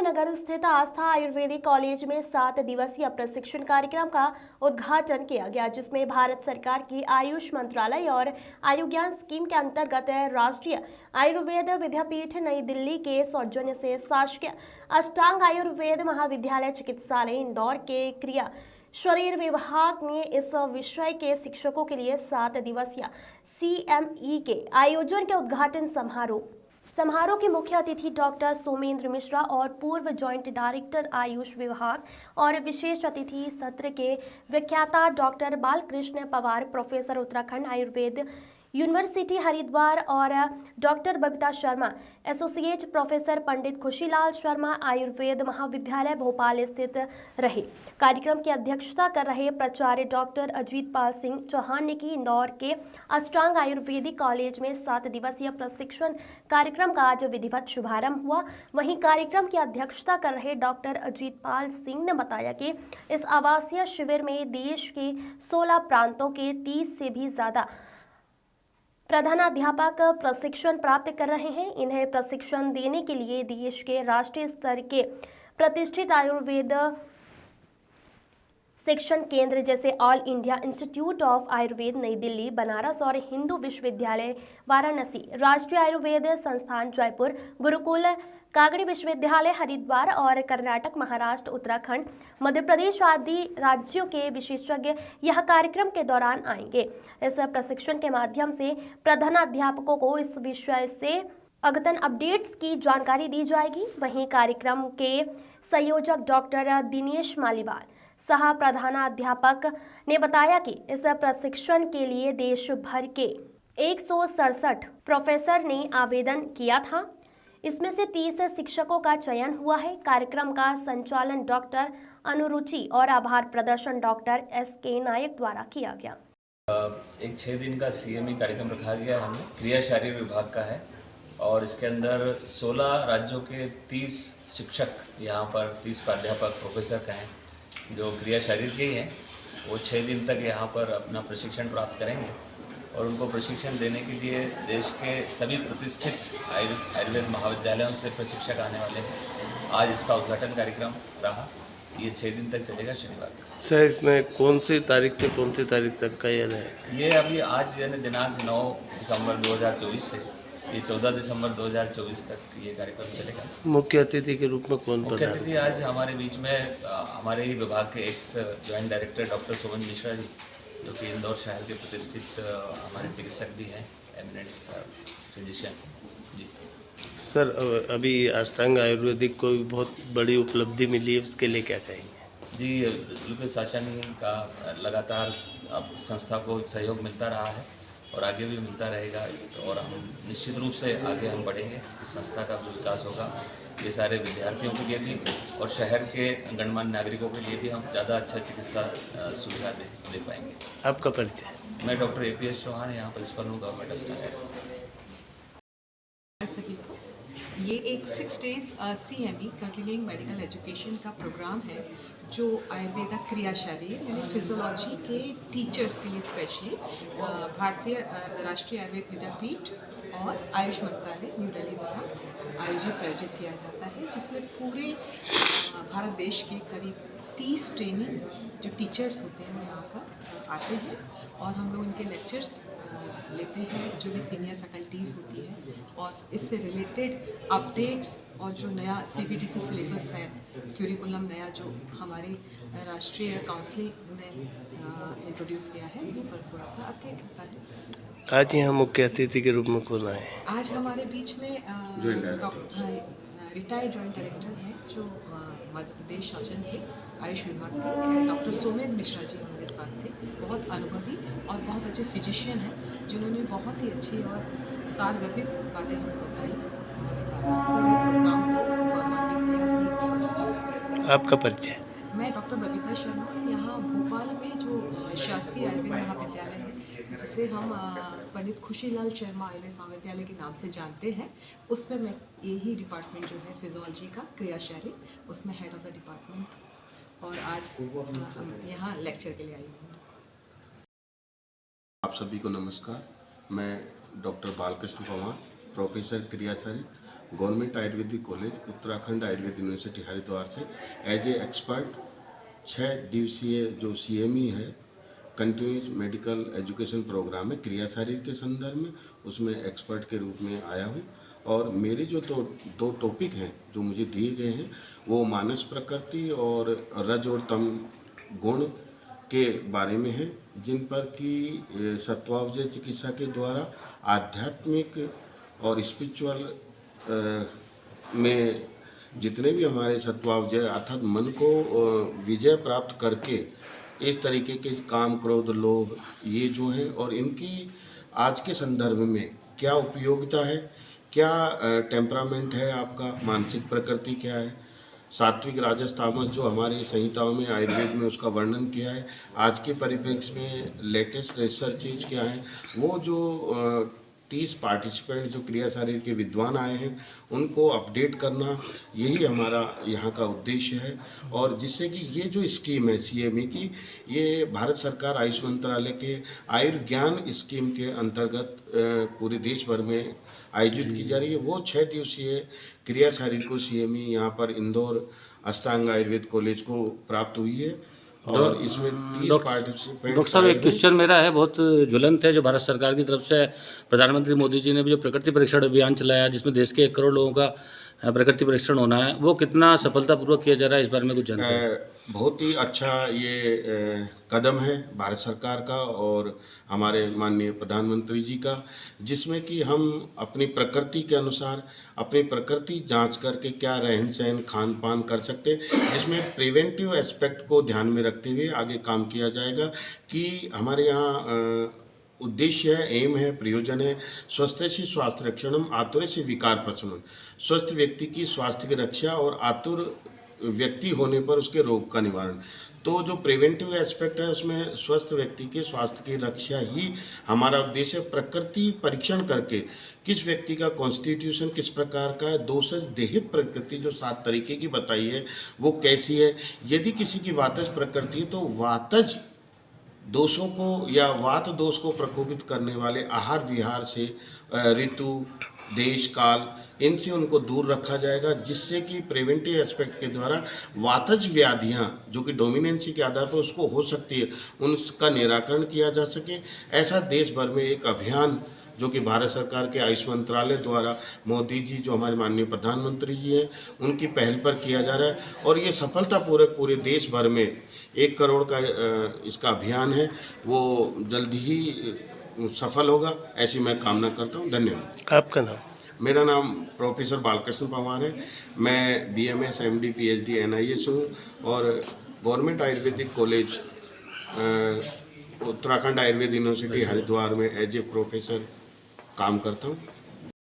नगर स्थित आस्था आयुर्वेदिक कॉलेज में 7 दिवसीय प्रशिक्षण कार्यक्रम का उद्घाटन किया गया, जिसमें भारत सरकार की आयुष मंत्रालय और आयुज्ञान स्कीम के अंतर्गत राष्ट्रीय आयुर्वेद विद्यापीठ नई दिल्ली के सौजन्य से शासकीय अष्टांग आयुर्वेद महाविद्यालय चिकित्सालय इंदौर के क्रिया शरीर विभाग ने इस विषय के शिक्षकों के लिए 7 दिवसीय CME के आयोजन के उद्घाटन समारोह के मुख्य अतिथि डॉक्टर सोमेंद्र मिश्रा और पूर्व जॉइंट डायरेक्टर आयुष विभाग और विशेष अतिथि सत्र के व्याख्याता doctor Balkrishna Pawar, professor Uttarakhand Ayurveda university Haridwar और doctor Babita Sharma, associate professor Pandit Khushilal Sharma, Ayurveda Mahavidyalaya Bhopal स्थित रहे। कार्यक्रम की अध्यक्षता कर रहे प्राचार्य डॉक्टर अजीत पाल सिंह चौहान ने की इंदौर के अष्टांग आयुर्वेदिक कॉलेज में 7 दिवसीय प्रशिक्षण कार्यक्रम का आज विधिवत शुभारंभ हुआ। वहीं कार्यक्रम की अध्यक्षता कर रहे डॉक्टर अजीत पाल सिंह ने बताया कि इस आवासीय शिविर में देश के 16 प्रांतों के 30 से भी ज्यादा प्रधानाध्यापक प्रशिक्षण प्राप्त कर रहे हैं। इन्हें प्रशिक्षण देने के लिए देश के राष्ट्रीय स्तर के प्रतिष्ठित आयुर्वेद शिक्षण केंद्र जैसे all India institute of Ayurveda नई दिल्ली, बनारस और हिंदू विश्वविद्यालय वाराणसी, राष्ट्रीय आयुर्वेद संस्थान जयपुर, गुरुकुल कागड़ी विश्वविद्यालय हरिद्वार और कर्नाटक, महाराष्ट्र, उत्तराखंड, मध्य प्रदेश आदि राज्यों के विशेषज्ञ यह कार्यक्रम के दौरान आएंगे। इस प्रशिक्षण के माध्यम से प्रधानाध्यापकों को इस विषय से अद्यतन अपडेट्स की जानकारी दी जाएगी। वहीं कार्यक्रम के संयोजक डॉक्टर दिनेश मालीवाल, सह प्रधानाध्यापक, ने बताया कि इस प्रशिक्षण के लिए देश भर के 167 प्रोफेसर ने आवेदन किया था। इसमें से 30 शिक्षकों का चयन हुआ है। कार्यक्रम का संचालन डॉक्टर अनुरुचि और आभार प्रदर्शन डॉक्टर SK नायक द्वारा किया गया। एक 6 दिन का CME कार्यक्रम रखा गया है। हमने क्रिया शरीर विभाग का है और इसके अंदर 16 राज्यों के 30 शिक्षक, यहाँ पर 30 प्राध्यापक प्रोफेसर का हैं जो क्रिया शरीर के ही हैं। वो 6 दिन तक यहाँ पर अपना प्रशिक्षण प्राप्त करेंगे और उनको प्रशिक्षण देने के लिए देश के सभी प्रतिष्ठित आयुर्वेद महाविद्यालयों से प्रशिक्षक आने वाले हैं। आज इसका उद्घाटन कार्यक्रम रहा। ये 6 दिन तक चलेगा, शनिवार तक। सर, इसमें कौन सी तारीख से कौन सी तारीख तक का ये है? ये अभी आज यानी दिनांक 9 दिसंबर 2024 से ये 14 दिसंबर 2024 तक ये कार्यक्रम चलेगा। मुख्य अतिथि के रूप में कौन? मुख्य अतिथि आज हमारे बीच में हमारे ही विभाग के ex joint director doctor Somendra Mishra ji, जो कि इंदौर शहर के प्रतिष्ठित हमारे चिकित्सक भी हैं, एमिनेंट फिजिशियंस जी। सर, अभी अष्टांग आयुर्वेदिक को भी बहुत बड़ी उपलब्धि मिली है, उसके लिए क्या कहेंगे? जी, बिल्कुल शासन का लगातार अब संस्था को सहयोग मिलता रहा है और आगे भी मिलता रहेगा और हम निश्चित रूप से आगे हम बढ़ेंगे। इस संस्था का विकास होगा, ये सारे विद्यार्थियों के लिए भी और शहर के गणमान्य नागरिकों के लिए भी हम ज़्यादा अच्छा चिकित्सा सुविधा दे पाएंगे। आपका परिचय? मैं डॉक्टर APS चौहान, यहाँ प्रिंसिपल हूँ गवर्नमेंट अष्टांग। सभी को ये एक 6 days CME continuing medical education का प्रोग्राम है जो आयुर्वेदा क्रिया शरीर यानी फिजियोलॉजी के टीचर्स के लिए स्पेशली भारतीय राष्ट्रीय आयुर्वेद विद्यापीठ और आयुष मंत्रालय न्यू दिल्ली द्वारा प्रायोजित किया जाता है, जिसमें पूरे भारत देश के करीब 30 ट्रेनिंग जो टीचर्स होते हैं यहाँ पर आते हैं और हम लोग उनके लेक्चर्स लेते हैं, जो भी सीनियर फैकल्टीज़ होती है और इससे रिलेटेड अपडेट्स और जो नया CBDC सिलेबस है, क्यूरिकुलम नया जो हमारे राष्ट्रीय काउंसिल ने इंट्रोड्यूस किया है, इस पर थोड़ा सा अपडेट होता है। आज यहाँ मुख्य अतिथि के रूप में कौन आए? आज हमारे बीच में रिटायर्ड जॉइंट डायरेक्टर हैं जो मध्य प्रदेश शासन के आयुष विभाग के डॉक्टर सोमेंद्र मिश्रा जी हमारे साथ थे। बहुत अनुभवी और बहुत अच्छे फिजिशियन हैं जिन्होंने बहुत ही अच्छी और सारगर्भित बातें हमें बताई और इस पूरे प्रोग्राम को गौरवान्वित किया। आपका परिचय? मैं डॉक्टर बबीता शर्मा, यहाँ भोपाल में जो शासकीय आयुर्वेद महाविद्यालय है जिसे हम पंडित खुशीलाल शर्मा आयुर्वेद महाविद्यालय के नाम से जानते हैं, उसमें मैं यही डिपार्टमेंट जो है फिजियोलॉजी का क्रिया शरीर, उसमें हेड ऑफ द डिपार्टमेंट और आज यहाँ लेक्चर के लिए आई हूँ। आप सभी को नमस्कार। मैं डॉक्टर बालकृष्ण पवार, प्रोफेसर क्रिया शरीर, government Ayurvedic college Uttarakhand Ayurveda university Haridwar से एज ए एक्सपर्ट 6 दिवसीय जो CME है कंटिन्यूस मेडिकल एजुकेशन प्रोग्राम है क्रिया शरीर के संदर्भ में, उसमें एक्सपर्ट के रूप में आया हूँ। और मेरे जो दो टॉपिक हैं जो मुझे दिए गए हैं वो मानस प्रकृति और रज और तम गुण के बारे में है, जिन पर कि सत्वावजय चिकित्सा के द्वारा आध्यात्मिक और स्पिरिचुअल में जितने भी हमारे सत्वावजय अर्थात मन को विजय प्राप्त करके इस तरीके के काम क्रोध लोभ ये जो है और इनकी आज के संदर्भ में क्या उपयोगिता है, क्या टेम्परामेंट है आपका, मानसिक प्रकृति क्या है, सात्विक राजस तामस जो हमारी संहिताओं में आयुर्वेद में उसका वर्णन किया है, आज के परिप्रेक्ष्य में लेटेस्ट रिसर्चेज क्या है, वो जो 30 पार्टिसिपेंट जो क्रिया शरीर के विद्वान आए हैं उनको अपडेट करना, यही हमारा यहाँ का उद्देश्य है। और जिससे कि ये जो स्कीम है CME की, ये भारत सरकार आयुष मंत्रालय के आयुर्ज्ञान स्कीम के अंतर्गत पूरे देश भर में आयोजित की जा रही है। वो 6 दिवसीय क्रिया शरीर को CME यहाँ पर इंदौर अष्टांग आयुर्वेद कॉलेज को प्राप्त हुई है और इसमें 30 पार्टिसिपेंट। डॉक्टर साहब, एक क्वेश्चन मेरा है, बहुत ज्वलंत है, जो भारत सरकार की तरफ से प्रधानमंत्री मोदी जी ने भी जो प्रकृति परीक्षण अभियान चलाया जिसमें देश के 1 करोड़ लोगों का प्रकृति परीक्षण होना है, वो कितना सफलतापूर्वक किया जा रहा है, इस बारे में कुछ जानकारी? बहुत ही अच्छा ये कदम है भारत सरकार का और हमारे माननीय प्रधानमंत्री जी का, जिसमें कि हम अपनी प्रकृति के अनुसार अपनी प्रकृति जांच करके क्या रहन सहन खान पान कर सकते हैं, जिसमें प्रिवेंटिव एस्पेक्ट को ध्यान में रखते हुए आगे काम किया जाएगा। कि हमारे यहाँ उद्देश्य है, एम है, प्रयोजन है, स्वस्थ से स्वास्थ्य रक्षणम आतुर से विकार प्रशमन, स्वस्थ व्यक्ति की स्वास्थ्य की रक्षा और आतुर व्यक्ति होने पर उसके रोग का निवारण। तो जो प्रिवेंटिव एस्पेक्ट है उसमें स्वस्थ व्यक्ति के स्वास्थ्य की रक्षा ही हमारा उद्देश्य। प्रकृति परीक्षण करके किस व्यक्ति का कॉन्स्टिट्यूशन किस प्रकार का है, दोषज देहित प्रकृति जो 7 तरीके की बताई है वो कैसी है। यदि किसी की वातज प्रकृति है तो वातज दोषों को या वात दोष को प्रकोपित करने वाले आहार विहार से, ऋतु, देश, काल, इनसे उनको दूर रखा जाएगा, जिससे कि प्रिवेंटिव एस्पेक्ट के द्वारा वातज व्याधियां जो कि डोमिनेंसी के आधार पर उसको हो सकती है उनका निराकरण किया जा सके। ऐसा देश भर में एक अभियान जो कि भारत सरकार के आयुष मंत्रालय द्वारा मोदी जी जो हमारे माननीय प्रधानमंत्री जी हैं उनकी पहल पर किया जा रहा है और ये सफलतापूर्वक पूरे देश भर में 1 करोड़ का इसका अभियान है, वो जल्द ही सफल होगा, ऐसी मैं कामना करता हूँ। धन्यवाद। आपका नाम? मेरा नाम प्रोफेसर बालकृष्ण पवार है। मैं BMS MD PhD NIS हूँ और government Ayurvedic college Uttarakhand Ayurveda university Haridwar में एज ए प्रोफेसर काम करता हूँ।